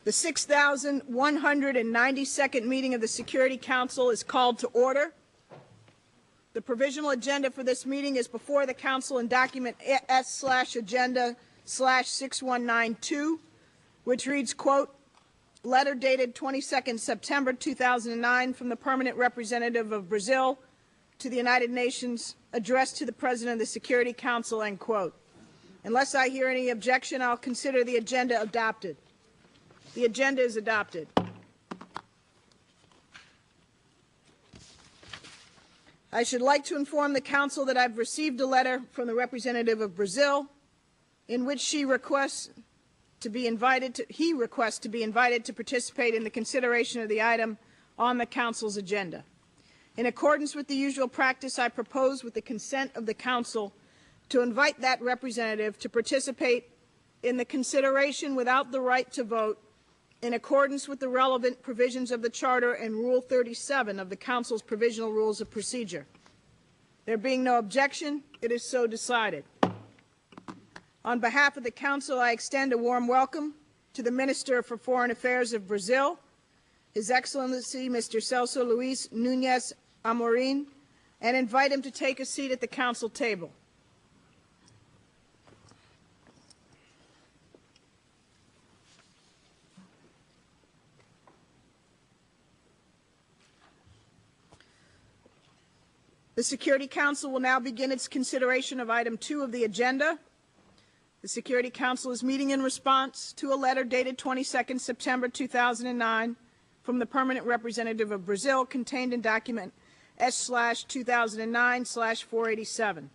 The 6,192nd meeting of the Security Council is called to order. The provisional agenda for this meeting is before the Council in document S/agenda/6192, which reads, quote, letter dated 22nd September 2009 from the permanent representative of Brazil to the United Nations addressed to the President of the Security Council, end quote. Unless I hear any objection, I'll consider the agenda adopted. The agenda is adopted. I should like to inform the Council that I've received a letter from the representative of Brazil in which he requests to be invited to participate in the consideration of the item on the Council's agenda. In accordance with the usual practice, I propose, with the consent of the Council, to invite that representative to participate in the consideration without the right to vote, in accordance with the relevant provisions of the Charter and Rule 37 of the Council's Provisional Rules of Procedure. There being no objection, it is so decided. On behalf of the Council, I extend a warm welcome to the Minister for Foreign Affairs of Brazil, His Excellency Mr. Celso Luis Nunes Amorim, and invite him to take a seat at the Council table. The Security Council will now begin its consideration of item 2 of the agenda. The Security Council is meeting in response to a letter dated 22nd September 2009 from the permanent representative of Brazil contained in document S/2009/487.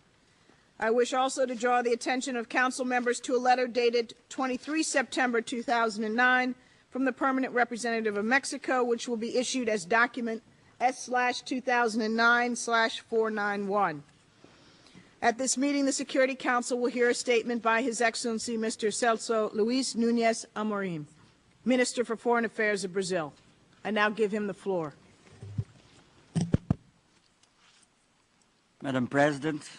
I wish also to draw the attention of Council members to a letter dated 23 September 2009 from the permanent representative of Mexico, which will be issued as document S/2009/491. At this meeting, the Security Council will hear a statement by His Excellency Mr. Celso Luis Nunes Amorim, Minister for Foreign Affairs of Brazil. I now give him the floor. Madam President,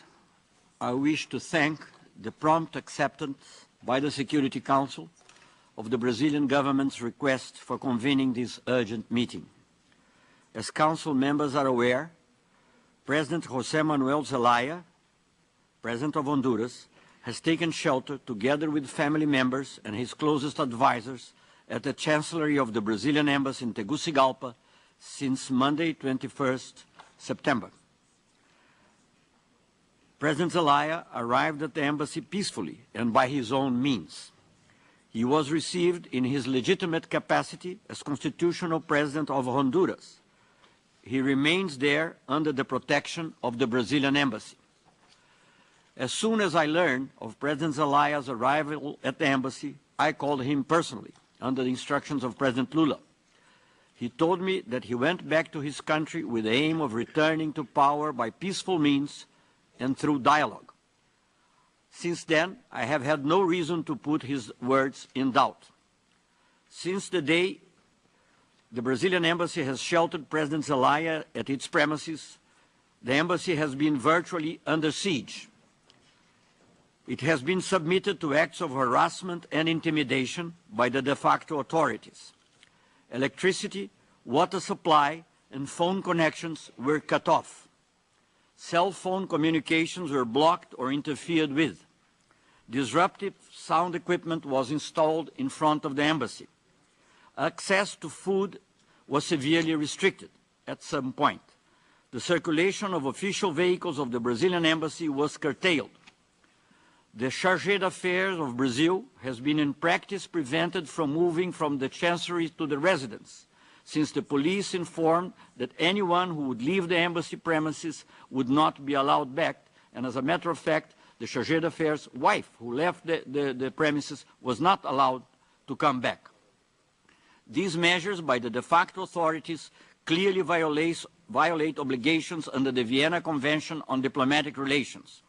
I wish to thank the prompt acceptance by the Security Council of the Brazilian government's request for convening this urgent meeting. As Council members are aware, President José Manuel Zelaya, President of Honduras, has taken shelter together with family members and his closest advisors at the Chancellery of the Brazilian Embassy in Tegucigalpa since Monday, 21st September. President Zelaya arrived at the embassy peacefully and by his own means. He was received in his legitimate capacity as constitutional President of Honduras. He remains there under the protection of the Brazilian embassy. As soon as I learned of President Zelaya's arrival at the embassy, I called him personally, under the instructions of President Lula. He told me that he went back to his country with the aim of returning to power by peaceful means and through dialogue. Since then, I have had no reason to put his words in doubt. Since the day the Brazilian embassy has sheltered President Zelaya at its premises, the embassy has been virtually under siege. It has been submitted to acts of harassment and intimidation by the de facto authorities. Electricity, water supply, and phone connections were cut off. Cell phone communications were blocked or interfered with. Disruptive sound equipment was installed in front of the embassy. Access to food was severely restricted at some point. The circulation of official vehicles of the Brazilian embassy was curtailed. The Chargé d'Affaires of Brazil has been in practice prevented from moving from the Chancellery to the residence, since the police informed that anyone who would leave the embassy premises would not be allowed back, and as a matter of fact, the Chargé d'Affaires' wife, who left the premises, was not allowed to come back. These measures by the de facto authorities clearly violate obligations under the Vienna Convention on Diplomatic Relations.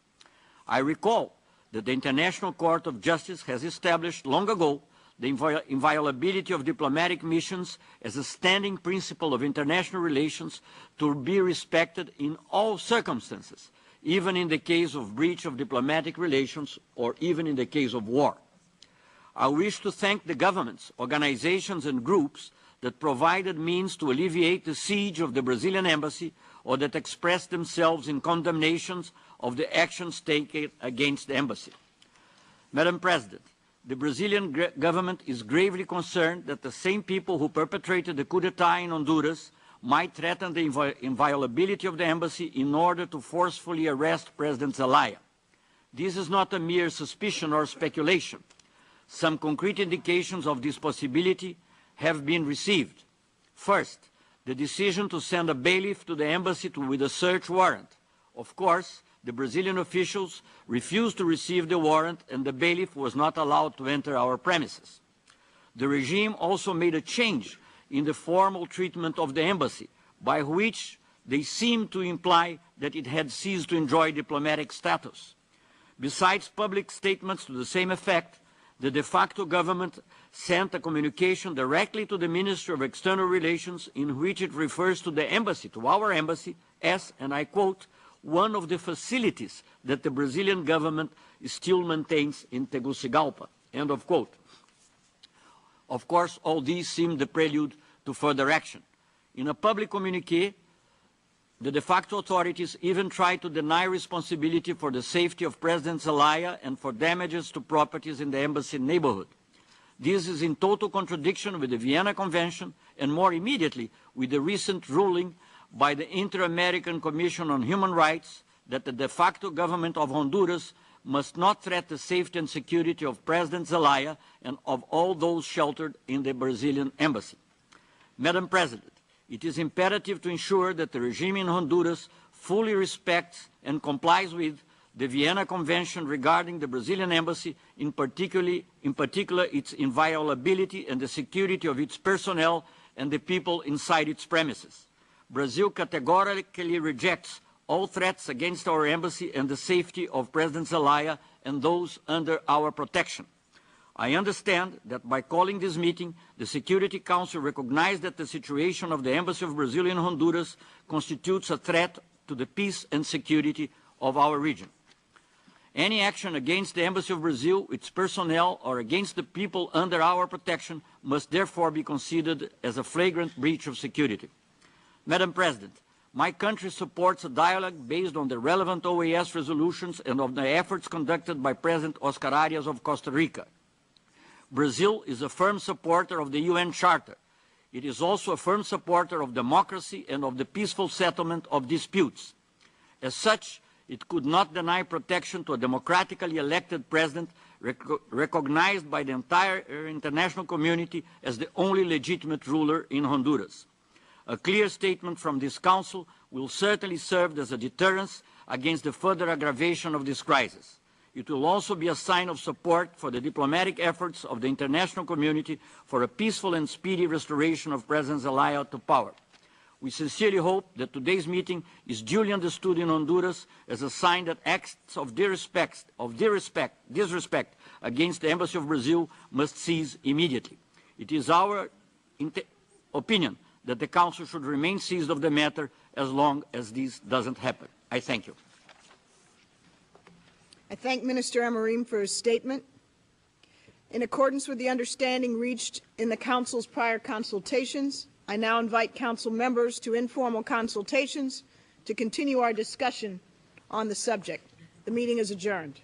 I recall that the International Court of Justice has established long ago the inviolability of diplomatic missions as a standing principle of international relations to be respected in all circumstances, even in the case of breach of diplomatic relations or even in the case of war. I wish to thank the governments, organizations and groups that provided means to alleviate the siege of the Brazilian embassy or that expressed themselves in condemnations of the actions taken against the embassy. Madam President, the Brazilian government is gravely concerned that the same people who perpetrated the coup d'etat in Honduras might threaten the inviolability of the embassy in order to forcefully arrest President Zelaya. This is not a mere suspicion or speculation. Some concrete indications of this possibility have been received. First, the decision to send a bailiff to the embassy with a search warrant. Of course, the Brazilian officials refused to receive the warrant and the bailiff was not allowed to enter our premises. The regime also made a change in the formal treatment of the embassy, by which they seemed to imply that it had ceased to enjoy diplomatic status. Besides public statements to the same effect, the de facto government sent a communication directly to the Ministry of External Relations in which it refers to the embassy, to our embassy, as, and I quote, one of the facilities that the Brazilian government still maintains in Tegucigalpa, end of quote. Of course, all these seem the prelude to further action. In a public communiqué, the de facto authorities even tried to deny responsibility for the safety of President Zelaya and for damages to properties in the embassy neighborhood. This is in total contradiction with the Vienna Convention and more immediately with the recent ruling by the Inter-American Commission on Human Rights that the de facto government of Honduras must not threaten the safety and security of President Zelaya and of all those sheltered in the Brazilian embassy. Madam President, it is imperative to ensure that the regime in Honduras fully respects and complies with the Vienna Convention regarding the Brazilian embassy, in particular its inviolability and the security of its personnel and the people inside its premises. Brazil categorically rejects all threats against our embassy and the safety of President Zelaya and those under our protection. I understand that by calling this meeting, the Security Council recognized that the situation of the Embassy of Brazil in Honduras constitutes a threat to the peace and security of our region. Any action against the Embassy of Brazil, its personnel, or against the people under our protection must therefore be considered as a flagrant breach of security. Madam President, my country supports a dialogue based on the relevant OAS resolutions and on the efforts conducted by President Oscar Arias of Costa Rica. Brazil is a firm supporter of the UN Charter. It is also a firm supporter of democracy and of the peaceful settlement of disputes. As such, it could not deny protection to a democratically elected president recognized by the entire international community as the only legitimate ruler in Honduras. A clear statement from this Council will certainly serve as a deterrence against the further aggravation of this crisis. It will also be a sign of support for the diplomatic efforts of the international community for a peaceful and speedy restoration of President Zelaya to power. We sincerely hope that today's meeting is duly understood in Honduras as a sign that acts of disrespect against the Embassy of Brazil must cease immediately. It is our opinion that the Council should remain seized of the matter as long as this doesn't happen. I thank you. I thank Minister Amorim for his statement. In accordance with the understanding reached in the Council's prior consultations, I now invite Council members to informal consultations to continue our discussion on the subject. The meeting is adjourned.